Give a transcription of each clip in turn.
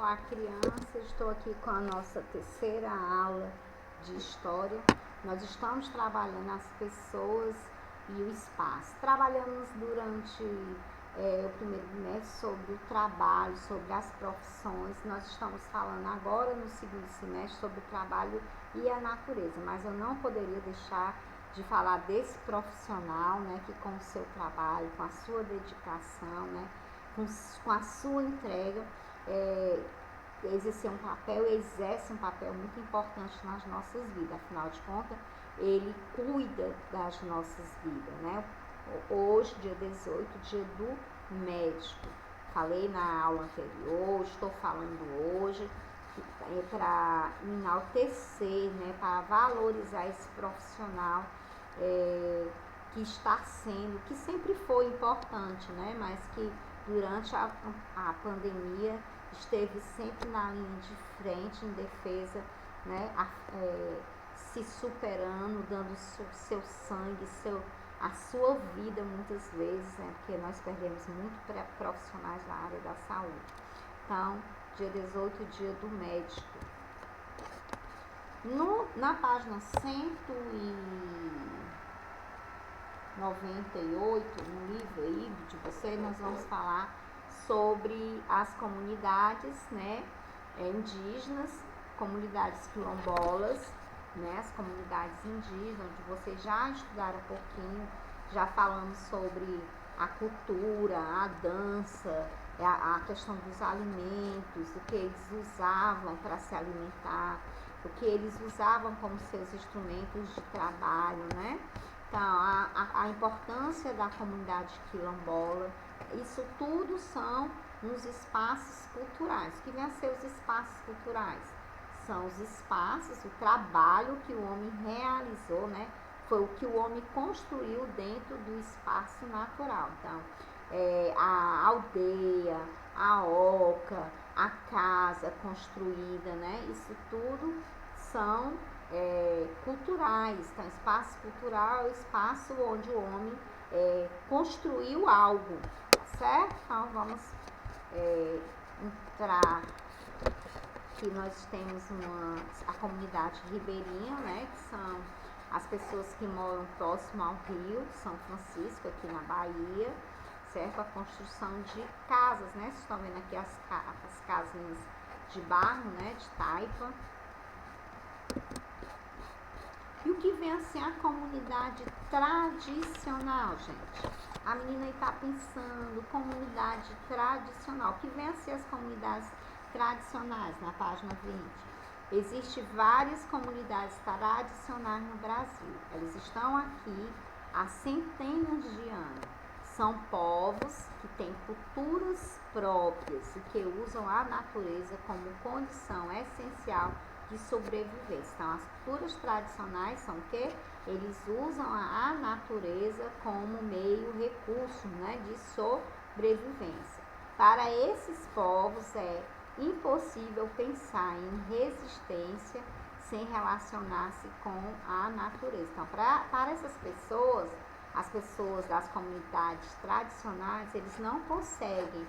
Olá, crianças. Estou aqui com a nossa terceira aula de história. Nós estamos trabalhando as pessoas e o espaço. Trabalhamos durante o primeiro bimestre sobre o trabalho, sobre as profissões. Nós estamos falando agora no segundo semestre sobre o trabalho e a natureza, mas eu não poderia deixar de falar desse profissional, né, que com o seu trabalho, com a sua dedicação, né, com a sua entrega, exerce um papel muito importante nas nossas vidas. Afinal de contas, ele cuida das nossas vidas, né? Hoje, dia 18, dia do médico. Falei na aula anterior, estou falando hoje, para enaltecer, né, para valorizar esse profissional que está sendo, que sempre foi importante, né, mas que durante a pandemia esteve sempre na linha de frente, em defesa, né, se superando, dando seu sangue, a sua vida muitas vezes, né, porque nós perdemos muito profissionais na área da saúde. Então, dia 18, dia do médico. Na página 198, no livro aí de vocês, nós vamos falar sobre as comunidades, né, indígenas, comunidades quilombolas, né, as comunidades indígenas, onde vocês já estudaram um pouquinho, já falamos sobre a cultura, a dança, a questão dos alimentos, o que eles usavam para se alimentar, o que eles usavam como seus instrumentos de trabalho, né? Então, a importância da comunidade quilombola, isso tudo são nos espaços culturais. O que vem a ser os espaços culturais? São os espaços, o trabalho que o homem realizou, né? Foi o que o homem construiu dentro do espaço natural. Então, a aldeia, a oca, a casa construída, né? Isso tudo são culturais. Então, espaço cultural é o espaço onde o homem construiu algo, tá certo? Então, vamos entrar. Aqui nós temos a comunidade ribeirinha, né, que são as pessoas que moram próximo ao rio São Francisco, aqui na Bahia, certo? A construção de casas, né? Vocês estão vendo aqui as casinhas de barro, né, de taipa. E o que vem assim a comunidade tradicional, gente? A menina está pensando, comunidade tradicional. O que vem a ser as comunidades tradicionais, na página 20? Existem várias comunidades tradicionais no Brasil. Elas estão aqui há centenas de anos. São povos que têm culturas próprias e que usam a natureza como condição essencial de sobrevivência. Então, as culturas tradicionais são o quê? Eles usam a natureza como meio, recurso, né, de sobrevivência. Para esses povos é impossível pensar em resistência sem relacionar-se com a natureza. Então, para essas pessoas, as pessoas das comunidades tradicionais, eles não conseguem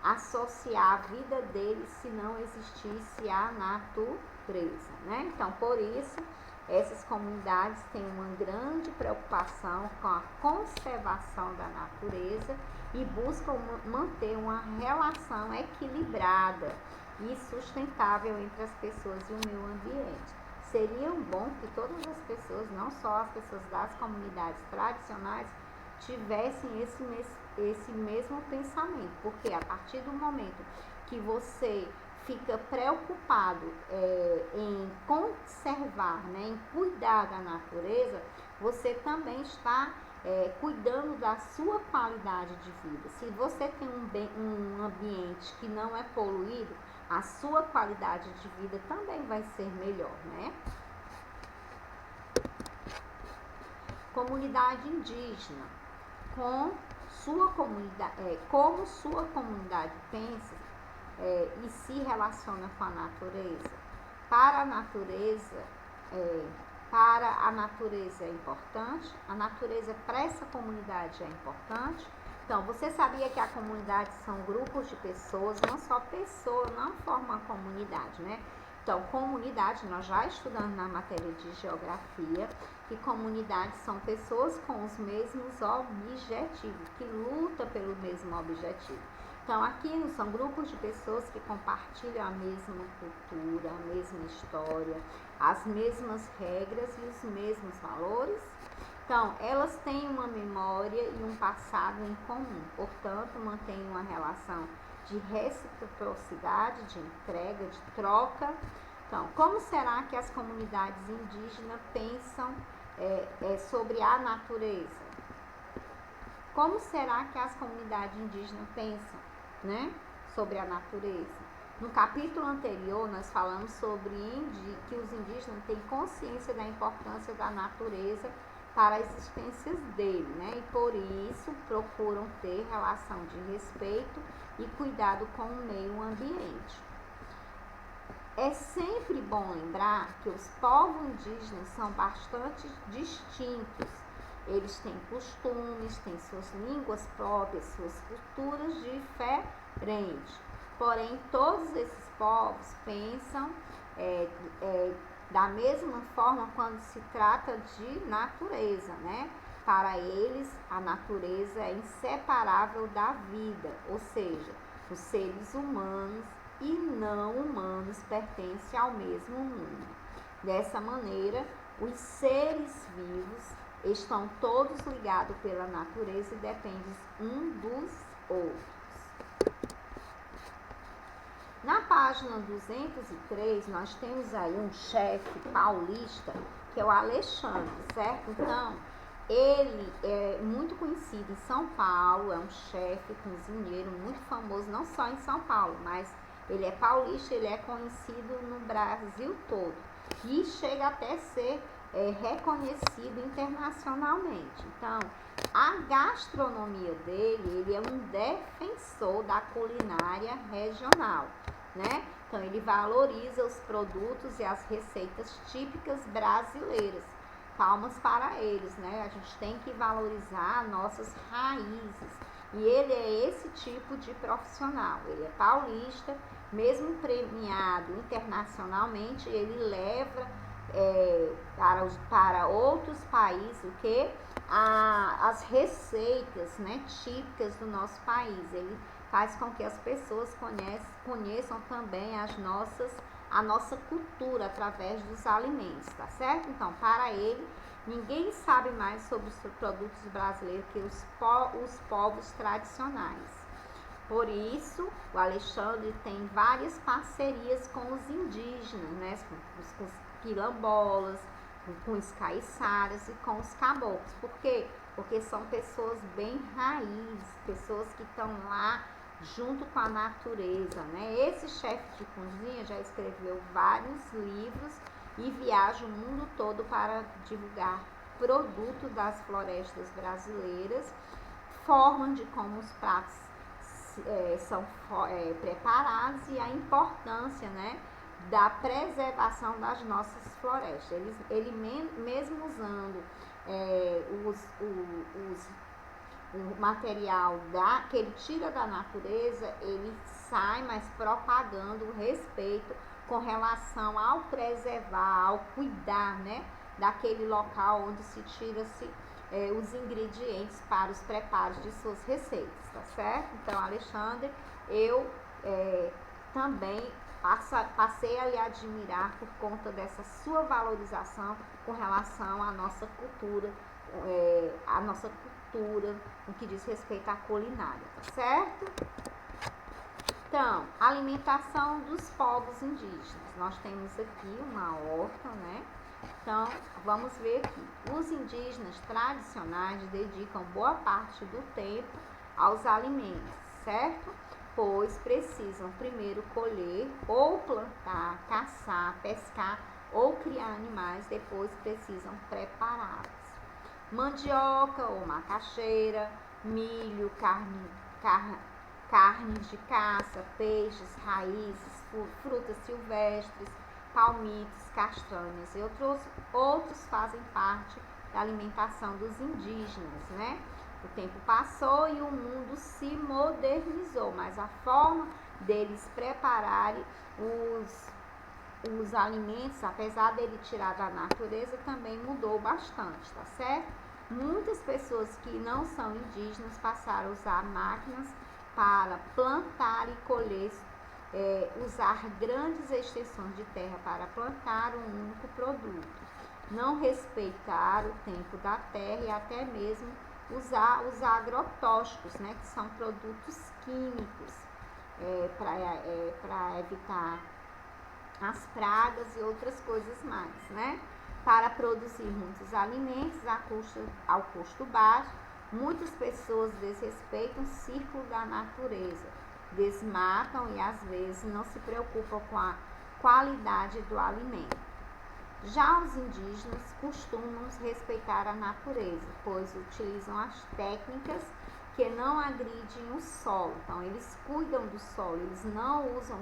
associar a vida deles se não existisse a natureza, né? Então, por isso, essas comunidades têm uma grande preocupação com a conservação da natureza e buscam manter uma relação equilibrada e sustentável entre as pessoas e o meio ambiente. Seria bom que todas as pessoas, não só as pessoas das comunidades tradicionais, tivessem esse mesmo pensamento, porque a partir do momento que você fica preocupado em conservar, né, em cuidar da natureza, você também está cuidando da sua qualidade de vida. Se você tem um ambiente que não é poluído, a sua qualidade de vida também vai ser melhor, né? Comunidade indígena, como sua comunidade pensa e se relaciona com a natureza. Para a natureza é importante, a natureza para essa comunidade é importante, Então, você sabia que a comunidade são grupos de pessoas, não só pessoa, não forma uma comunidade, né? Então, comunidade, nós já estudamos na matéria de geografia, que comunidades são pessoas com os mesmos objetivos, que lutam pelo mesmo objetivo. Então, aqui são grupos de pessoas que compartilham a mesma cultura, a mesma história, as mesmas regras e os mesmos valores. Então, elas têm uma memória e um passado em comum, portanto, mantêm uma relação de reciprocidade, de entrega, de troca. Então, como será que as comunidades indígenas pensam sobre a natureza? Como será que as comunidades indígenas pensam, né, sobre a natureza? No capítulo anterior, nós falamos sobre que os indígenas têm consciência da importância da natureza para a existência dele, né? E por isso procuram ter relação de respeito e cuidado com o meio ambiente. É sempre bom lembrar que os povos indígenas são bastante distintos. Eles têm costumes, têm suas línguas próprias, suas culturas diferentes. Porém, todos esses povos pensam da mesma forma quando se trata de natureza, né? Para eles, a natureza é inseparável da vida, ou seja, os seres humanos e não humanos pertencem ao mesmo mundo. Dessa maneira, os seres vivos estão todos ligados pela natureza e dependem um dos outros. Na página 203, nós temos aí um chefe paulista, que é o Alexandre, certo? Então, ele é muito conhecido em São Paulo, é um chefe cozinheiro muito famoso, não só em São Paulo, mas ele é paulista, ele é conhecido no Brasil todo e chega até ser reconhecido internacionalmente. Então, a gastronomia dele, ele é um defensor da culinária regional, né? Então, ele valoriza os produtos e as receitas típicas brasileiras. Palmas para eles, né? A gente tem que valorizar nossas raízes. E ele é esse tipo de profissional. Ele é paulista, mesmo premiado internacionalmente, ele leva para outros países o que? As receitas, né, típicas do nosso país. Ele faz com que as pessoas conheçam também a nossa cultura através dos alimentos, tá certo? Então, para ele, ninguém sabe mais sobre os produtos brasileiros que os povos tradicionais. Por isso, o Alexandre tem várias parcerias com os indígenas, né? Com os quilombolas, com os caiçaras e com os caboclos. Por quê? Porque são pessoas bem raízes, pessoas que estão lá junto com a natureza, né? Esse chefe de cozinha já escreveu vários livros e viaja o mundo todo para divulgar produtos das florestas brasileiras, forma de como os pratos são preparados e a importância, né, da preservação das nossas florestas. Ele mesmo usando o material que ele tira da natureza, ele sai mais propagando o respeito com relação ao preservar, ao cuidar, né, daquele local onde se tira-se os ingredientes para os preparos de suas receitas, tá certo? Então, Alexandre, eu também passei a lhe admirar por conta dessa sua valorização com relação à nossa cultura, no que diz respeito à culinária, tá certo? Então, alimentação dos povos indígenas. Nós temos aqui uma horta, né? Então, vamos ver aqui. Os indígenas tradicionais dedicam boa parte do tempo aos alimentos, certo? Pois precisam primeiro colher ou plantar, caçar, pescar ou criar animais, depois precisam prepará-los. Mandioca ou macaxeira, milho, carne de caça, peixes, raízes, frutas silvestres, palmitos, castanhas e outros fazem parte da alimentação dos indígenas, né? O tempo passou e o mundo se modernizou, mas a forma deles prepararem os alimentos, apesar dele tirar da natureza, também mudou bastante, tá certo? Muitas pessoas que não são indígenas passaram a usar máquinas para plantar e colher, usar grandes extensões de terra para plantar um único produto, não respeitar o tempo da terra e até mesmo usar os agrotóxicos, né, que são produtos químicos para evitar as pragas e outras coisas mais, né? Para produzir muitos alimentos ao custo baixo, muitas pessoas desrespeitam o ciclo da natureza, desmatam e às vezes não se preocupam com a qualidade do alimento. Já os indígenas costumam respeitar a natureza, pois utilizam as técnicas que não agridem o solo. Então, eles cuidam do solo, eles não usam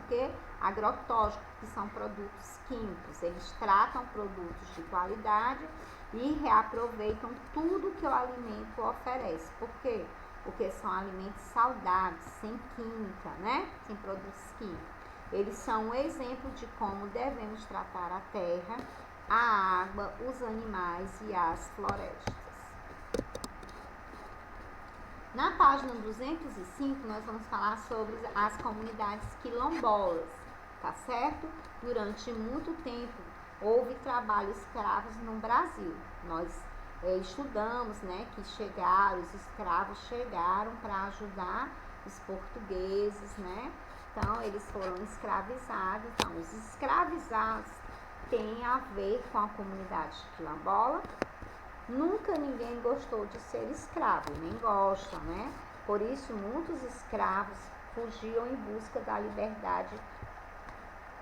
agrotóxicos, que são produtos químicos. Eles tratam produtos de qualidade e reaproveitam tudo que o alimento oferece. Por quê? Porque são alimentos saudáveis, sem química, né? Sem produtos químicos. Eles são um exemplo de como devemos tratar a terra, a água, os animais e as florestas. Na página 205, nós vamos falar sobre as comunidades quilombolas, tá certo? Durante muito tempo, houve trabalho escravos no Brasil. Nós estudamos, né, que os escravos chegaram para ajudar os portugueses, né? Então, eles foram escravizados. Então, os escravizados têm a ver com a comunidade quilombola. Nunca ninguém gostou de ser escravo, nem gosta, né? Por isso, muitos escravos fugiam em busca da liberdade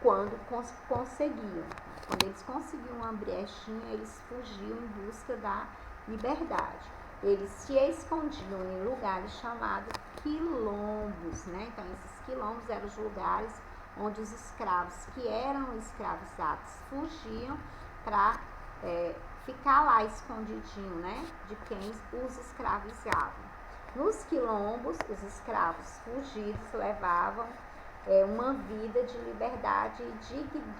quando conseguiam. Quando eles conseguiam uma brechinha, eles fugiam em busca da liberdade. Eles se escondiam em lugares chamados quilombos, né? Então, esses quilombos eram os lugares onde os escravos que eram escravizados fugiam para ficar lá escondidinho, né, de quem os escravizavam. Nos quilombos, os escravos fugidos levavam uma vida de liberdade e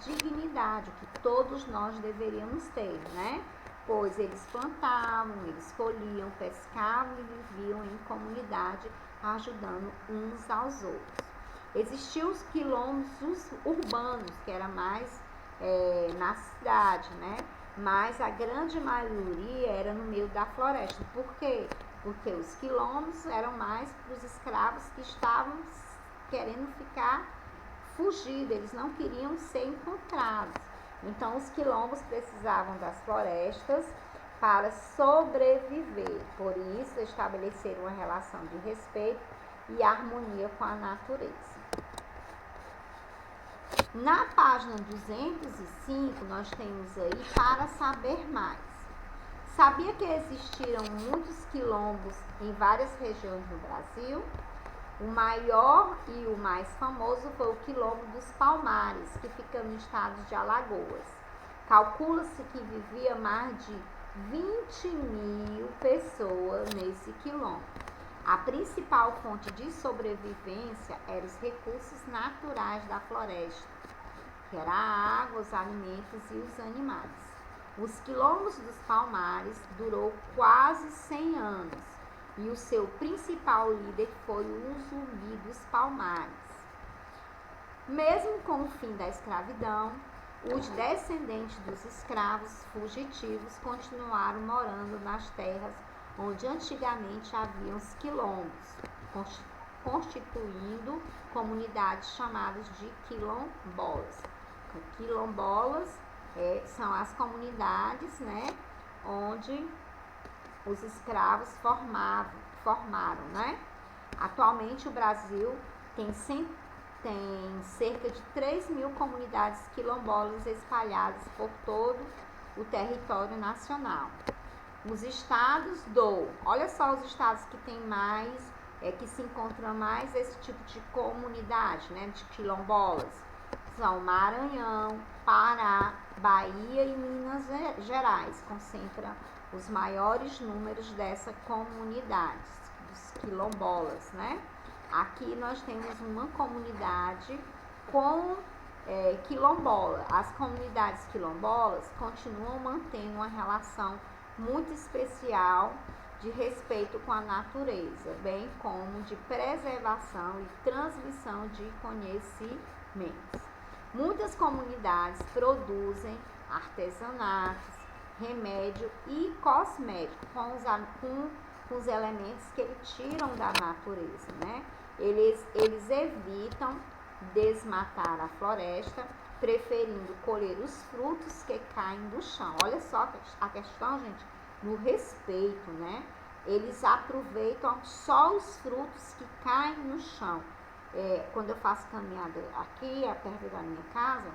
dignidade, que todos nós deveríamos ter, né? Pois eles plantavam, eles colhiam, pescavam e viviam em comunidade, ajudando uns aos outros. Existiam os quilombos urbanos, que era mais na cidade, né? Mas a grande maioria era no meio da floresta. Por quê? Porque os quilombos eram mais para os escravos que estavam querendo ficar fugidos, eles não queriam ser encontrados. Então, os quilombos precisavam das florestas para sobreviver. Por isso, estabeleceram uma relação de respeito e harmonia com a natureza. Na página 205, nós temos aí para saber mais. Sabia que existiram muitos quilombos em várias regiões do Brasil? O maior e o mais famoso foi o Quilombo dos Palmares, que fica no estado de Alagoas. Calcula-se que vivia mais de 20.000 pessoas nesse quilombo. A principal fonte de sobrevivência eram os recursos naturais da floresta, que era a água, os alimentos e os animais. Os quilombos dos Palmares durou quase 100 anos e o seu principal líder foi o Zumbi dos Palmares. Mesmo com o fim da escravidão, os descendentes dos escravos fugitivos continuaram morando nas terras onde antigamente haviam os quilombos, constituindo comunidades chamadas de quilombolas. Quilombolas são as comunidades, né, onde os escravos formaram, né? Atualmente o Brasil tem cerca de 3.000 comunidades quilombolas espalhadas por todo o território nacional. Os estados olha só os estados que tem mais, que se encontram mais esse tipo de comunidade, né, de quilombolas. São Maranhão, Pará, Bahia e Minas Gerais, concentra os maiores números dessa comunidade, dos quilombolas, né? Aqui nós temos uma comunidade com quilombola. As comunidades quilombolas continuam mantendo uma relação muito especial de respeito com a natureza, bem como de preservação e transmissão de conhecimentos. Muitas comunidades produzem artesanatos, remédio e cosmético com os elementos que eles tiram da natureza, né? Eles evitam desmatar a floresta, preferindo colher os frutos que caem do chão. Olha só a questão, gente, no respeito, né? Eles aproveitam só os frutos que caem no chão. Quando eu faço caminhada aqui, perto da minha casa,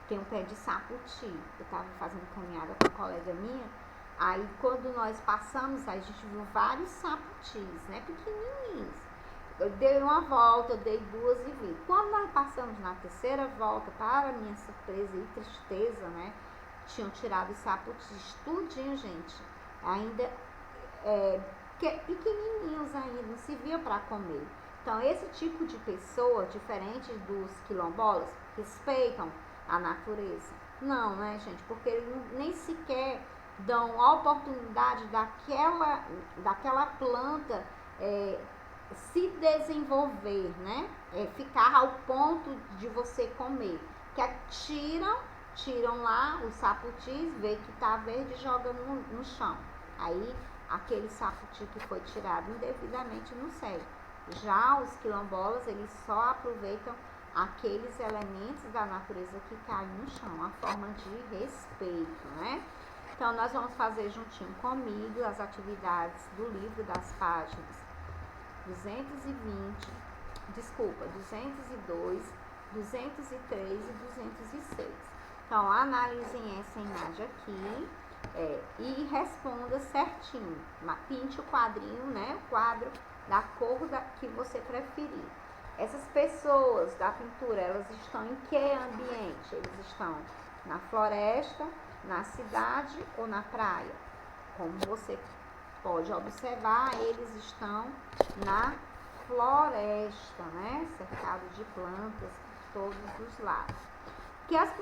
tem um pé de saputi. Eu estava fazendo caminhada com uma colega minha. Aí, quando nós passamos, a gente viu vários saputis, né? Pequenininhos. Eu dei uma volta, eu dei duas e vi. Quando nós passamos na terceira volta, para minha surpresa e tristeza, né? Tinham tirado os saputis tudinho, gente. Ainda pequenininhos ainda, não se via para comer. Então, esse tipo de pessoa, diferente dos quilombolas, respeitam a natureza. Não, né, gente? Porque eles nem sequer dão a oportunidade daquela planta se desenvolver, né? Ficar ao ponto de você comer. Que tiram lá os saputis, vê que tá verde e jogam no chão. Aí, aquele saputi que foi tirado indevidamente não serve. Já os quilombolas, eles só aproveitam aqueles elementos da natureza que caem no chão, a forma de respeito, né? Então, nós vamos fazer juntinho comigo as atividades do livro das páginas 202, 203 e 206. Então, analisem essa imagem aqui e responda certinho. Pinte o quadrinho, né? O quadro da cor que você preferir. Essas pessoas da pintura, elas estão em que ambiente? Eles estão na floresta, na cidade ou na praia? Como você pode observar, eles estão na floresta, né? Cercado de plantas por todos os lados. O que as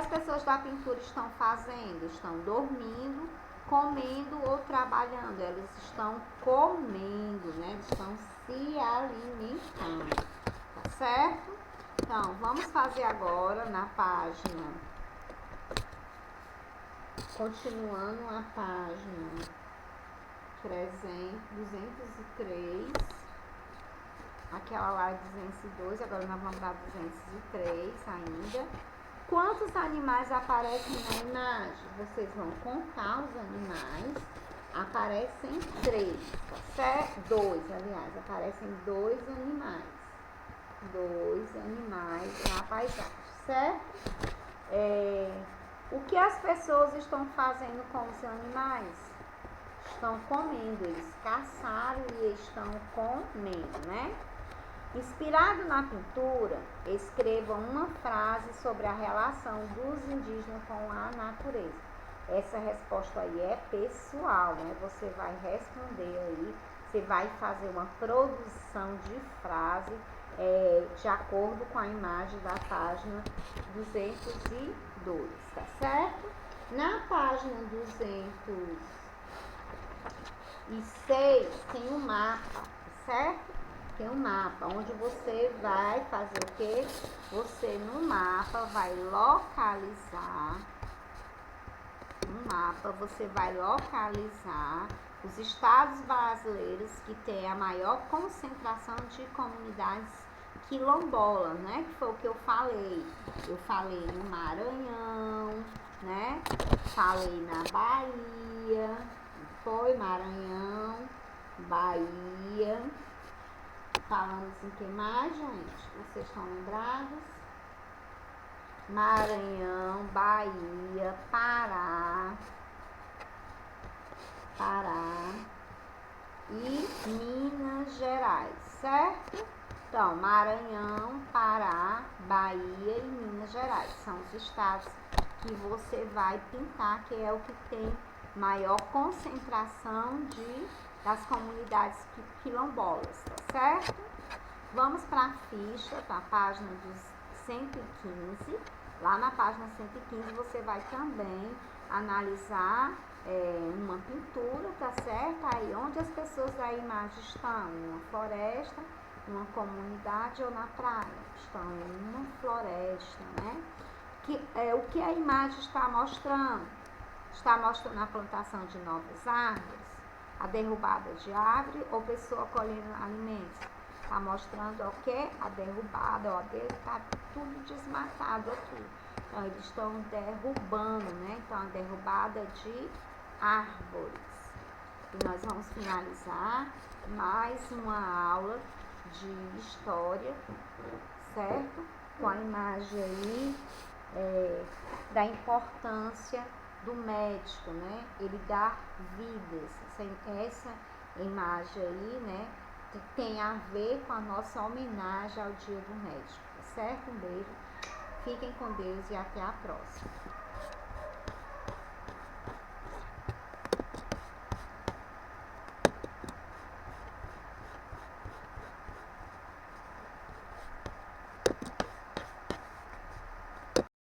pessoas da pintura estão fazendo? Estão dormindo, comendo ou trabalhando. Elas estão comendo, né? Estão se alimentando, tá certo? Então, vamos fazer agora na página, continuando a página 203, aquela lá 202, agora nós vamos dar 203 ainda. Quantos animais aparecem na imagem? Vocês vão contar os animais. Aparecem 3, tá certo? 2, aliás, aparecem 2 animais. 2 animais na paisagem, certo? O que as pessoas estão fazendo com os animais? Estão comendo, eles caçaram e estão comendo, né? Inspirado na pintura, escrevam uma frase sobre a relação dos indígenas com a natureza. Essa resposta aí é pessoal, né? Você vai responder aí, você vai fazer uma produção de frase de acordo com a imagem da página 202, tá certo? Na página 206 tem um mapa, certo? Tem um mapa onde você vai fazer o quê? Você no mapa vai localizar, os estados brasileiros que tem a maior concentração de comunidades quilombolas, né? Que foi o que eu falei. Eu falei no Maranhão, né? Falei na Bahia, foi Maranhão, Bahia. Falamos em que mais, gente? Vocês estão lembrados? Maranhão, Bahia, Pará e Minas Gerais, certo? Então, Maranhão, Pará, Bahia e Minas Gerais são os estados que você vai pintar, que é o que tem maior concentração das comunidades quilombolas, tá certo? Vamos para a ficha, para a página dos 115. Lá na página 115 você vai também analisar uma pintura, tá certo? Aí onde as pessoas da imagem estão, em uma floresta, numa comunidade ou na praia. Estão em uma floresta, né? O que a imagem está mostrando? Está mostrando a plantação de novas árvores, a derrubada de árvore ou pessoa colhendo alimentos. Está mostrando o que? A derrubada, ó, está tudo desmatado aqui. Então, eles estão derrubando, né? Então, a derrubada de árvores. E nós vamos finalizar mais uma aula de história, certo? Com a imagem aí da importância do médico, né? Ele dá vidas. Essa imagem aí, né? Tem a ver com a nossa homenagem ao Dia do Médico, tá certo? Um beijo, fiquem com Deus e até a próxima.